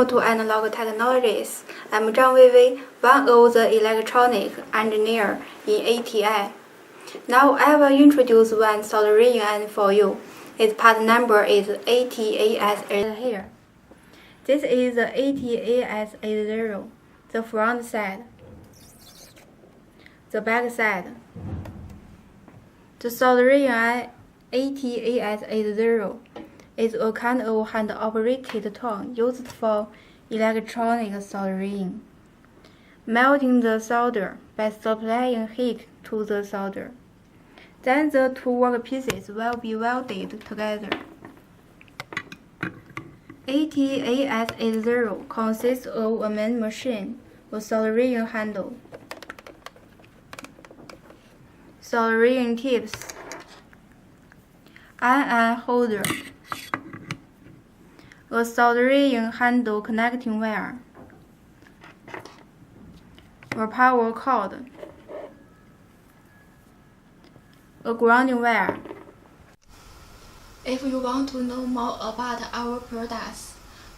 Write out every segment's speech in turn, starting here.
Welcome to Analog Technologies. I'm Zhang Weiwei, one of the electronic engineer in ATI. Now I will introduce one soldering iron for you. Its part number is ATAS80 here. This is the ATAS80, the front side, the back side. The soldering iron ATAS80 is a kind of hand-operated tool used for electronic soldering, melting the solder by supplying heat to the solder. Then the two workpieces will be welded together. ATAS80 consists of a main machine, a soldering handle, soldering tips, iron holder, a soldering handle connecting wire, a power cord, a grounding wire. If you want to know more about our products,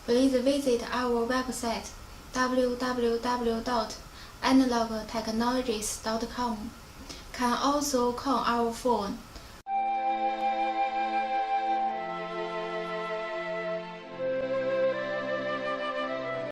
please visit our website www.analogtechnologies.com. Can also call our phone